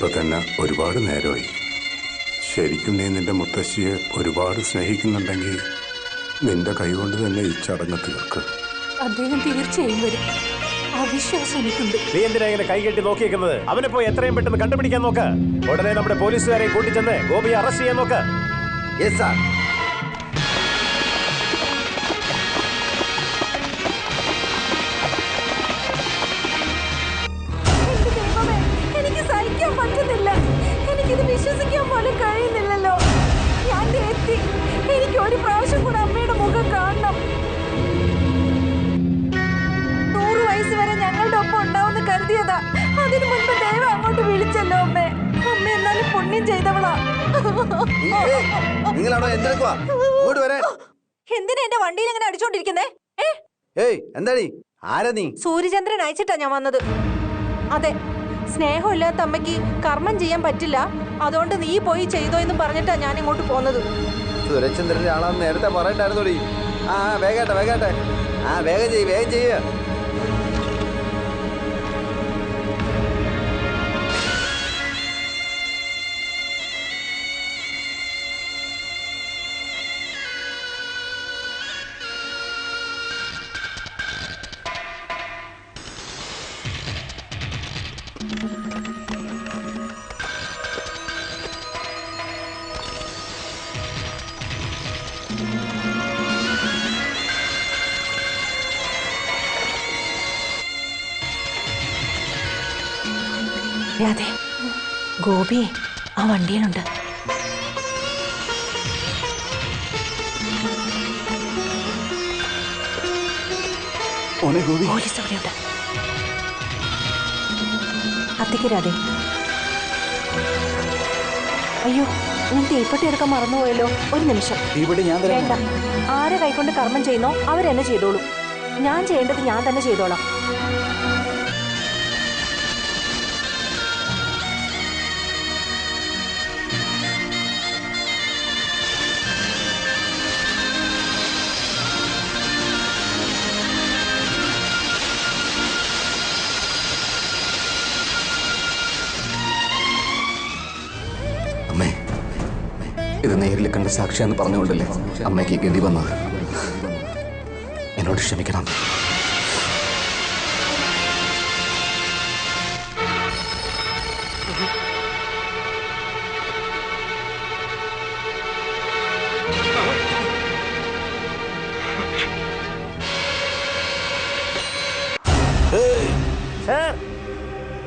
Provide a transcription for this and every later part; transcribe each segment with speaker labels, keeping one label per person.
Speaker 1: ഇപ്പൊ തന്നെ ഒരുപാട് നേരമായി. ശരിക്കും നീ നിന്റെ മുത്തശ്ശിയെ ഒരുപാട് സ്നേഹിക്കുന്നുണ്ടെങ്കിൽ നിന്റെ കൈകൊണ്ട് തന്നെ ഈ ചടങ്ങ് തീർക്ക്.
Speaker 2: അദ്ദേഹം തീർച്ചയായും വരും. അവിശ്വാസം എനിക്കുണ്ട്.
Speaker 3: നീ എന്തിനാ ഇങ്ങനെ കൈകെട്ടി നോക്കിയിരിക്കുന്നത്? അവനെ പോയി എത്രയും പെട്ടെന്ന് കണ്ടുപിടിക്കാൻ നോക്ക്. ഉടനെ നമ്മുടെ പോലീസുകാരെ കൂട്ടിച്ചെന്ന് ഗോപിയെ അറസ്റ്റ് ചെയ്യാൻ നോക്ക്.
Speaker 4: Yes sir.
Speaker 2: എനിക്ക് സഹിക്കാൻ പറ്റുന്നില്ല. എനിക്കിത് വിശ്വസിക്കാൻ പോലും കഴിയുന്നില്ലല്ലോ. ഞാൻ എത്തി. എനിക്ക് ഒരു പ്രാവശ്യം കൂടെ അമ്മയുടെ മുഖം കാണണം. 100 വയസ്സ് വരെ ഞങ്ങളുടെ ഒപ്പം ഉണ്ടാവുമെന്ന് കരുതിയതാ. അതിനു മുൻപ് ദൈവം അങ്ങോട്ട് വിളിച്ചല്ലോ അമ്മേ. അമ്മ എന്നാലും പുണ്യം ചെയ്തവളാ.
Speaker 4: നിങ്ങളാണോ എന്തെടുക്കുവാ? ഇങ്ങോട്ട് വരാൻ.
Speaker 2: എന്തിനാ എന്റെ വണ്ടിയിൽ ഇങ്ങനെ അടിച്ചോണ്ടിരിക്കുന്നേ?
Speaker 4: ഏയ് എന്താടി? ആരാ നീ?
Speaker 2: സൂര്യചന്ദ്രൻ അയച്ചിട്ടാ ഞാൻ വന്നത്. അതെ, സ്നേഹമില്ലാത്ത അമ്മയ്ക്ക് കർമ്മം ചെയ്യാൻ പറ്റില്ല, അതുകൊണ്ട് നീ പോയി ചെയ്തോ എന്ന് പറഞ്ഞിട്ടാ ഞാൻ ഇങ്ങോട്ട് പോന്നത്.
Speaker 4: സുരചന്ദ്രന്റെ ആളാന്ന് നേരത്തെ പറയണ്ടായിരുന്നോടി. ആ വേഗട്ടെ വേഗട്ടെ. ആ വേഗം ചെയ്യ.
Speaker 2: അതെ, ഗോപി ആ വണ്ടിയിലുണ്ട്. പോലീസ് അവിടെയുണ്ട്. അത്തിക്കരാതെ. അയ്യോ, ഞാൻ തീപ്പെട്ടി എടുക്കാൻ മറന്നുപോയല്ലോ. ഒരു നിമിഷം. വേണ്ട, ആരെ കൈകൊണ്ട് കർമ്മം ചെയ്യുന്നോ അവരെന്നെ ചെയ്തോളൂ. ഞാൻ ചെയ്യേണ്ടത് ഞാൻ തന്നെ ചെയ്തോളാം.
Speaker 5: അമ്മേ, ഇത് നേരിൽ കണ്ട സാക്ഷിയാന്ന് പറഞ്ഞുകൊണ്ടല്ലേ അമ്മയ്ക്ക് ഗതി വന്നത്. എന്നോട് ക്ഷമിക്കണം.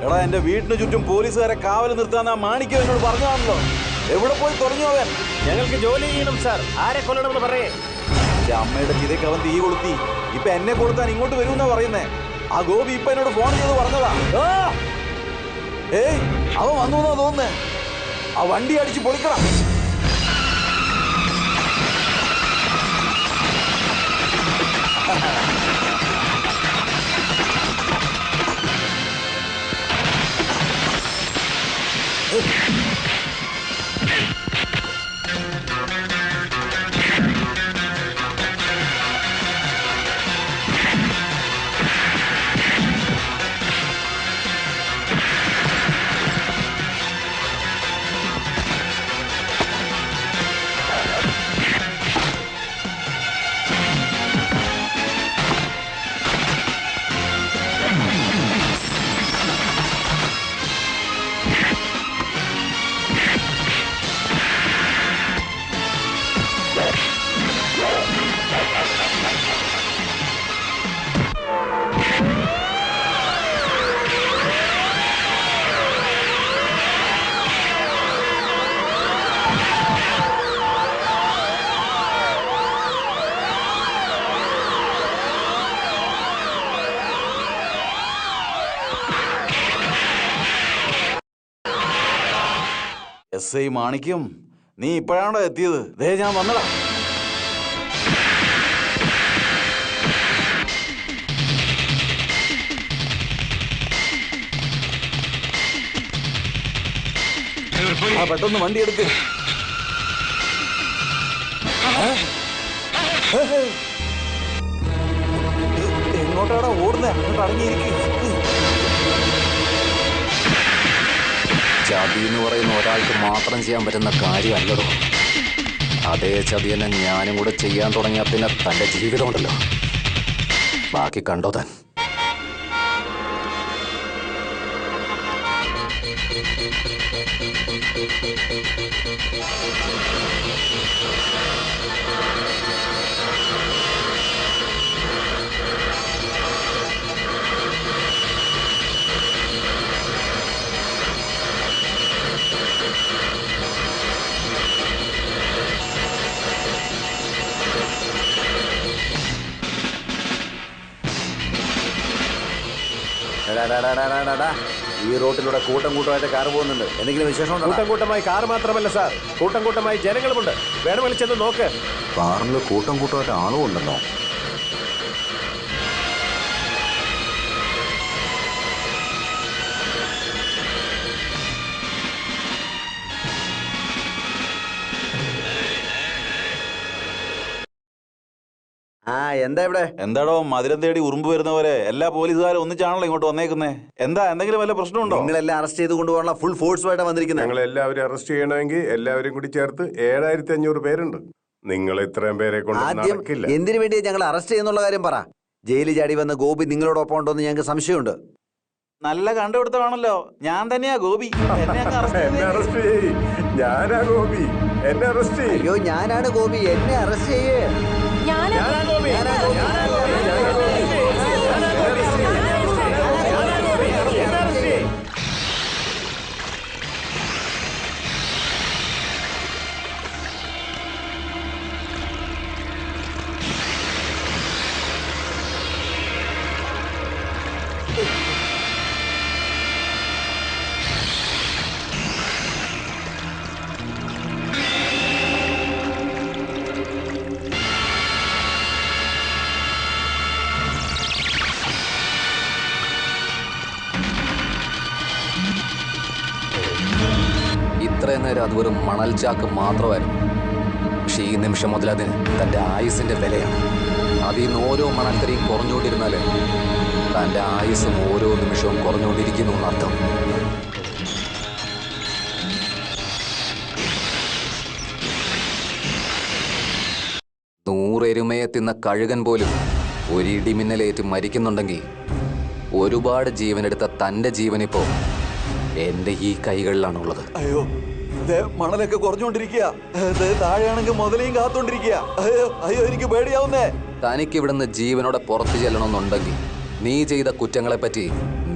Speaker 6: എടാ, എന്റെ വീടിന് ചുറ്റും പോലീസുകാരെ കാവൽ നിർത്താൻ മാണിക്യം എന്നോട് പറഞ്ഞതാണല്ലോ. എവിടെ പോയി തുടങ്ങി അവൻ?
Speaker 3: ഞങ്ങൾക്ക് ജോലി ചെയ്യണം സാർ. ആരെ കൊല്ലണമെന്ന് പറയേ.
Speaker 6: എന്റെ അമ്മയുടെ ചിതയ്ക്ക് അവൻ തീ കൊളുത്തി. ഇപ്പൊ എന്നെ കൊടുത്താൻ ഇങ്ങോട്ട് വരുമെന്നാ പറയുന്നേ. ആ ഗോപി ഇപ്പൊ എന്നോട് ഫോൺ ചെയ്ത് പറഞ്ഞതാ. ഏയ്, അവൻ വന്നു എന്നാ തോന്നുന്നേ. ആ വണ്ടി അടിച്ച് പൊളിക്കണം. എസ് ഐ മാണിക്യം, നീ ഇപ്പോഴാണോ എത്തിയത്? ദേ ഞാൻ വന്നടാ. ആ പെട്ടെന്ന് വണ്ടി എടുക്ക്. എങ്ങോട്ടാടാ ഓടുന്നേ? അങ്ങോട്ട് അടങ്ങിയിരിക്കും.
Speaker 5: ചതി എന്ന് പറയുന്ന ഒരാൾക്ക് മാത്രം ചെയ്യാൻ പറ്റുന്ന കാര്യമല്ലതോ. അതേ ചതി തന്നെ ഞാനും കൂടെ ചെയ്യാൻ തുടങ്ങിയ പിന്നെ തൻ്റെ ജീവിതമുണ്ടല്ലോ, ബാക്കി കണ്ടോ താൻ.
Speaker 4: ഈ റോട്ടിലൂടെ കൂട്ടം കൂട്ടമായിട്ട് കാർ പോകുന്നുണ്ട്. എന്തെങ്കിലും വിശേഷം ഉണ്ടോ?
Speaker 3: കൂട്ടം കൂട്ടമായി കാർ മാത്രമല്ല സാർ, കൂട്ടം കൂട്ടമായി ജനങ്ങളുമുണ്ട്. വേണമെങ്കിൽ ചെന്ന് നോക്ക്.
Speaker 1: കാറിൽ കൂട്ടം കൂട്ടമായിട്ട് ആളും ഉണ്ടല്ലോ.
Speaker 4: എന്താ ഇവിടെ?
Speaker 6: എന്താടോ മധുരം തേടി ഉറുമ്പ് വരുന്ന പോലെ എല്ലാ പോലീസുകാരും ഒന്നിച്ചാണല്ലോ ഇങ്ങോട്ട് വന്നേക്കുന്നേ. എന്താ, എന്തെങ്കിലും വല്ല പ്രശ്നമുണ്ടോ?
Speaker 4: നിങ്ങളെല്ലാം അറസ്റ്റ് ചെയ്ത് കൊണ്ടുപോകാനുള്ള ഫുൾ ഫോഴ്സുമായിട്ടാണ് വന്നിരിക്കുന്നത്.
Speaker 1: ഞങ്ങൾ എല്ലാവരും അറസ്റ്റ് ചെയ്യണമെങ്കിൽ എല്ലാവരും കൂടി ചേർത്ത് 7500 പേരുണ്ട്. നിങ്ങൾ ഇത്രയും പേരെ കൊണ്ട്
Speaker 4: ആദ്യം
Speaker 1: നടക്കില്ല.
Speaker 4: എന്തിനു വേണ്ടി ഞങ്ങൾ അറസ്റ്റ് ചെയ്യുന്നുള്ള കാര്യം പറ. ജയിലിൽ ചാടി വന്ന ഗോപി നിങ്ങളോടൊപ്പം ഉണ്ടോ എന്ന് ഞങ്ങൾക്ക് സംശയമുണ്ട്.
Speaker 6: നല്ല കണ്ടുപിടുത്തമാണല്ലോ. ഞാൻ തന്നെയാ ഗോപി. എന്നെ അങ്ങ് arrest
Speaker 1: എന്നെ
Speaker 6: ചെയ്തേ.
Speaker 1: അറസ്റ്റ് ചെയ്യ്. ഞാനാ ഗോപി, എന്നെ അറസ്റ്റ് ചെയ്യ്.
Speaker 4: അയ്യോ, ഞാനാണ് ഗോപി, എന്നെ അറസ്റ്റ് ചെയ്യേ.
Speaker 2: ഞാനാ ഗോപി.
Speaker 5: ഇത്രയും നേരം അത് വെറും മണൽ ചാക്ക് മാത്രമായിരുന്നു. പക്ഷെ ഈ നിമിഷം മുതൽ അതിന് തൻ്റെ ആയുസിൻ്റെ വിലയാണ്. അതിൽ നിന്ന് ഓരോ മണൽക്കരയും കുറഞ്ഞുകൊണ്ടിരുന്നാൽ തൻ്റെ ആയുസ്സും ഓരോ നിമിഷവും കുറഞ്ഞുകൊണ്ടിരിക്കുന്നു എന്നർത്ഥം. നൂറെരുമയെ തിന്ന കഴുകൻ പോലും ഒരിടിമിന്നലേറ്റ് മരിക്കുന്നുണ്ടെങ്കിൽ ഒരുപാട് ജീവനെടുത്ത തൻ്റെ ജീവനിപ്പോ എൻ്റെ ഈ കൈകളിലാണുള്ളത്.
Speaker 6: അയ്യോ, മണലൊക്കെ കുറഞ്ഞുകൊണ്ടിരിക്കുക. താഴെയാണെങ്കിൽ മുതലേയും കാത്തോണ്ടിരിക്കുക. അയ്യോ, എനിക്ക് പേടിയാവുന്നേ.
Speaker 5: തനിക്ക് ഇവിടുന്ന് ജീവനോടെ പുറത്തു ചെല്ലണമെന്നുണ്ടെങ്കിൽ നീ ചെയ്ത കുറ്റങ്ങളെപ്പറ്റി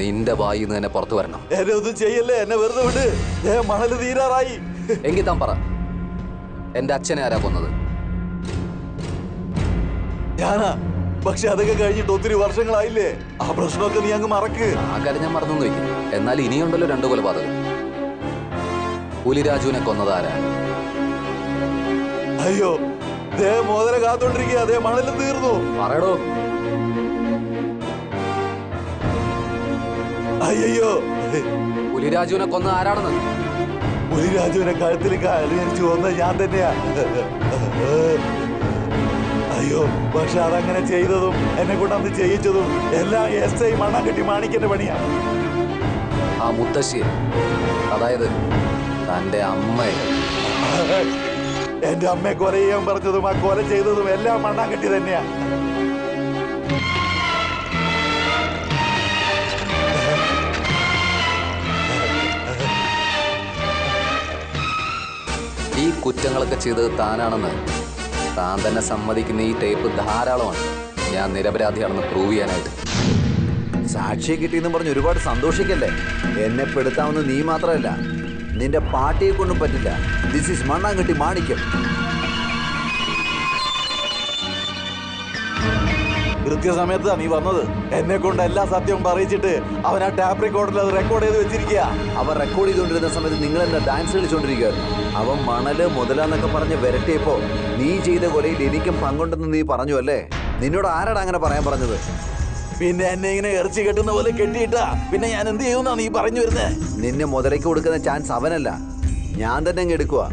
Speaker 5: നിന്റെ വായിൽ നിന്ന് തന്നെ പുറത്തു വരണം.
Speaker 6: എന്നെ ഒന്നും ചെയ്യല്ലേ, എന്നെ വെറുതെ വിട്. മണല് തീരാറായി.
Speaker 5: എങ്കിൽ താൻ പറ, എൻ്റെ അച്ഛനെ ആരാ കൊന്നത്?
Speaker 6: ഞാനാ. പക്ഷെ അതൊക്കെ കഴിഞ്ഞിട്ട് ഒത്തിരി വർഷങ്ങളായില്ലേ. ആ പ്രശ്നമൊക്കെ നീ അങ്ങ് മറക്ക്.
Speaker 5: ആ കാര്യം ഞാൻ മറന്നു വയ്ക്കും. എന്നാൽ ഇനിയുണ്ടല്ലോ 2 കൊലപാതകം. പുലിരാജുവിനെ കൊന്നത് ആരാ?
Speaker 6: അയ്യോ, മോതിര കാത്തോണ്ടിരിക്കുക. അതേ മണല് തീർന്നു.
Speaker 5: പറയടോ.
Speaker 6: അയ്യോ,
Speaker 5: പുലിരാജുവിനെ കൊന്ന ആരാണെന്ന്?
Speaker 6: പുലിരാജുവിനെ കഴുത്തിൽ കാലിച്ചു കൊന്ന ഞാൻ തന്നെയാ. അയ്യോ, പക്ഷെ അതങ്ങനെ ചെയ്തതും എന്നെ കൊണ്ട് അന്ന് ചെയ്യിച്ചതും എല്ലാം SI മണ്ണാങ്കട്ടി മാണിക്കന്റെ പണിയാണ്.
Speaker 5: ആ മുത്തശ്ശി, അതായത് തൻ്റെ അമ്മയെ.
Speaker 6: എന്റെ അമ്മയെ കൊല ചെയ്യാൻ പറഞ്ഞതും ആ കൊല ചെയ്തതും എല്ലാം മണ്ണാങ്കട്ടി തന്നെയാ.
Speaker 5: ഈ കുറ്റങ്ങളൊക്കെ ചെയ്തത് താനാണെന്ന് താൻ തന്നെ സമ്മതിക്കുന്ന ഈ ടേപ്പ് ധാരാളമാണ് ഞാൻ നിരപരാധിയാണെന്ന് പ്രൂവ് ചെയ്യാനായിട്ട്.
Speaker 4: സാക്ഷിയെ കിട്ടിയെന്ന് പറഞ്ഞ് ഒരുപാട് സന്തോഷിക്കല്ലേ. എന്നെ പെടുത്താവുന്ന നീ മാത്രമല്ല, നിന്റെ പാർട്ടിയെ കൊണ്ടും പറ്റില്ല. ദിസ് ഈസ് മണ്ണാങ്കട്ടി മാണിക്യം.
Speaker 6: കൃത്യസമയത്താ നീ വന്നത്. എന്നെ കൊണ്ട് എല്ലാ സത്യവും പറയിച്ചിട്ട് അവൻ ആ ടാപ്പ് റെക്കോർഡിൽ അത് റെക്കോർഡ് ചെയ്ത് വെച്ചിരിക്കുക.
Speaker 4: അവൻ റെക്കോർഡ് ചെയ്തുകൊണ്ടിരുന്ന സമയത്ത് നിങ്ങൾ എന്താ ഡാൻസ് കളിച്ചോണ്ടിരിക്കുകയായിരുന്നു. അവൻ മണല് മുതലാന്നൊക്കെ പറഞ്ഞ് വരട്ടിയപ്പോ നീ ചെയ്ത കൊലയിൽ എനിക്കും പങ്കുണ്ടെന്ന് നീ പറഞ്ഞു അല്ലേ? നിന്നോട് ആരാടാ അങ്ങനെ പറയാൻ പറഞ്ഞത്?
Speaker 6: പിന്നെ എന്നെ ഇങ്ങനെ ഇറച്ചി കെട്ടുന്ന പോലെ കെട്ടിയിട്ടാ പിന്നെ ഞാൻ എന്ത് ചെയ്യുന്ന നീ പറഞ്ഞു വരുന്നേ?
Speaker 4: നിന്നെ മുതലേക്ക് കൊടുക്കുന്ന ചാൻസ് അവനല്ല, ഞാൻ തന്നെ അങ്ങ് എടുക്കുക.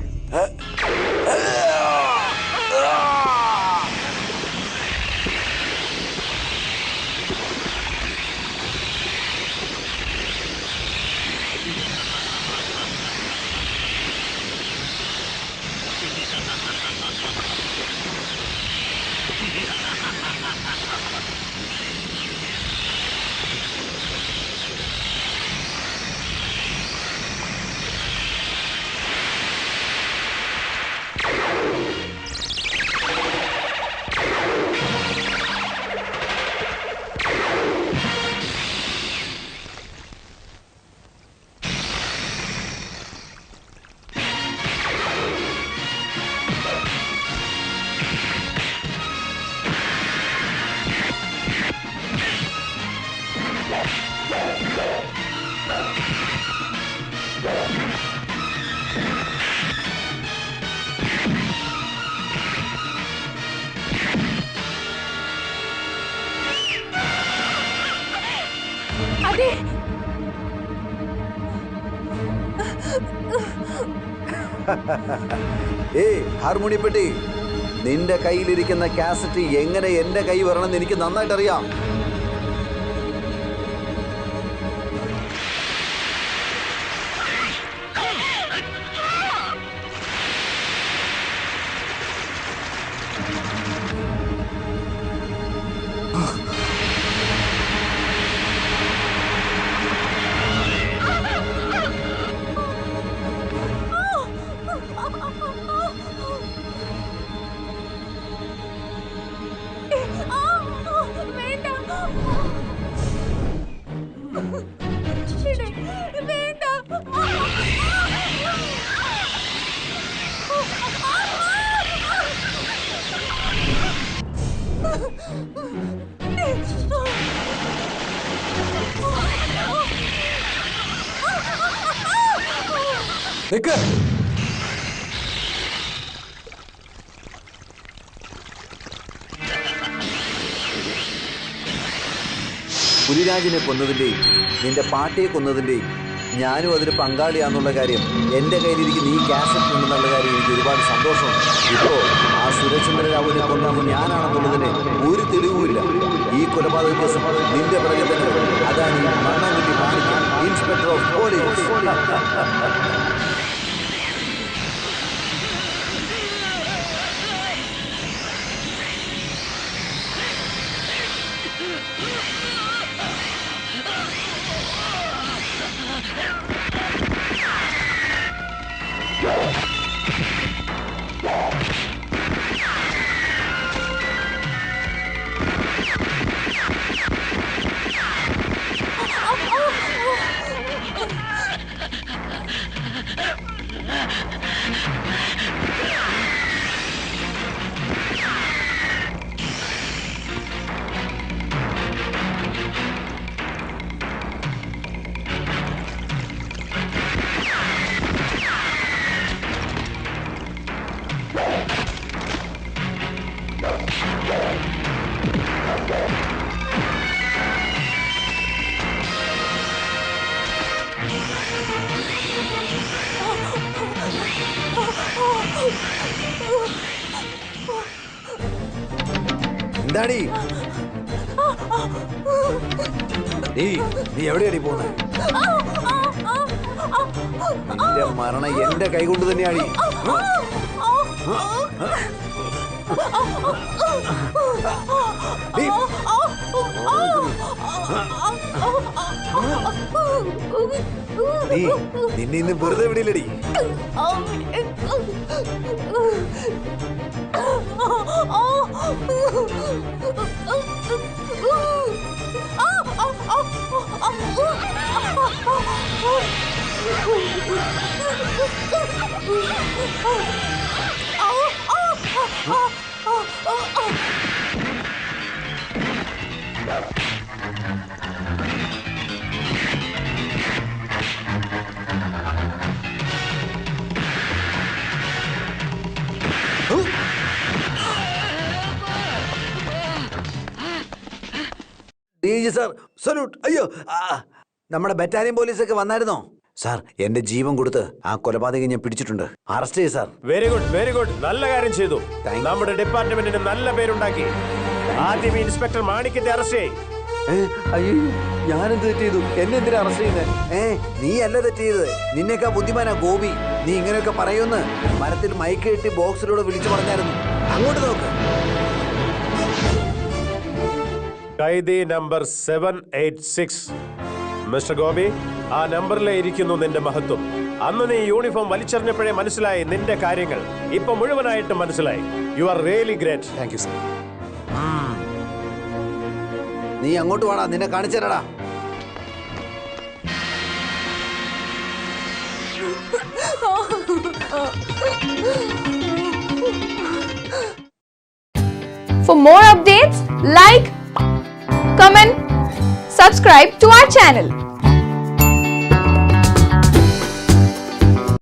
Speaker 4: ഏയ് ഹാർമോണിയപ്പെട്ടി, നിന്റെ കയ്യിലിരിക്കുന്ന കാസറ്റ് എങ്ങനെ എന്റെ കൈ വരണമെന്ന് എനിക്ക് നന്നായിട്ട് അറിയാം.
Speaker 5: നിക്ക്.
Speaker 4: പുലിരാജിനെ കൊന്നതിൻ്റെയും നിന്റെ പാട്ടിയെ കൊന്നതിൻ്റെയും ഞാനും അതിൽ പങ്കാളിയാന്നുള്ള കാര്യം, എൻ്റെ കയ്യിലിരിക്കുന്ന ഈ കാസറ്റ് ഉണ്ടെന്നുള്ള കാര്യം എനിക്ക് ഒരുപാട് സന്തോഷമുണ്ട്. ഇപ്പോൾ ആ സുരചന്ദ്രരാവുവിനെ കൊന്നത് ഞാനാണെന്നുള്ളതിന് ഒരു തെളിവുമില്ല. ഈ കൊലപാതക കേസും നിന്റെ പിറകെ തന്നെ. അതാണ് ഈ മണ്ണാങ്കട്ടി മാണിക്യം, ഇൻസ്പെക്ടർ ഓഫ് പോലീസ്. എന്താടി നീ എവിടെയാടി പോകുന്നത്? നിന്റെ മരണം എന്റെ കൈകൊണ്ട് തന്നെയാടി. നിന്നെ ഇന്ന് വെറുതെ വിടില്ലടി. Sir salute. അയ്യോ, നമ്മുടെ ബറ്റാലിയൻ പോലീസൊക്കെ വന്നായിരുന്നോ? സാർ, എന്റെ ജീവൻ കൊടുത്ത് ആ കൊലപാതകം ഞാൻ പിടിച്ചിട്ടുണ്ട്. അറസ്റ്റ് ചെയ്യ് sir.
Speaker 3: Very good, very good. നല്ല കാര്യം ചെയ്തു. നമ്മുടെ ഡിപ്പാർട്ട്മെന്റിന് നല്ല പേരുണ്ടാക്കി. ആദ്യം ഇൻസ്പെക്ടർ മാണിക്കത്തെ അറസ്റ്റ് ചെയ്യും.
Speaker 4: അയ്യോ, ഞാനെന്ത് തെറ്റ് ചെയ്തു? എന്നെ എന്തിനാ അറസ്റ്റ് ചെയ്യുന്നത്? നീ അല്ല തെറ്റ് ചെയ്തത്. നിന്നേക്കാ ബുദ്ധിമാനാ ഗോപി. നീ ഇങ്ങനെയൊക്കെ പറയുമെന്ന് മരത്തിൽ മൈക്ക് കെട്ടി ബോക്സിലൂടെ വിളിച്ചു പറഞ്ഞായിരുന്നു. അങ്ങോട്ട് നോക്ക്.
Speaker 3: കൈദി നമ്പർ 786. മിസ്റ്റർ ഗോപി, ആ നമ്പറിലെ ഇരിക്കുന്നു നിന്റെ മഹത്വം. അന്ന് നീ യൂണിഫോം വലിച്ചെറിഞ്ഞപ്പോഴേ മനസ്സിലായി നിന്റെ കാര്യങ്ങൾ. ഇപ്പൊ മുഴുവനായിട്ട് മനസ്സിലായി. You are really great.
Speaker 5: Thank you sir.
Speaker 4: നീ അങ്ങോട്ട് വാടാ, നിന്നെ കാണിച്ചേരടാ.
Speaker 2: For more updates, like, comment, subscribe to our channel.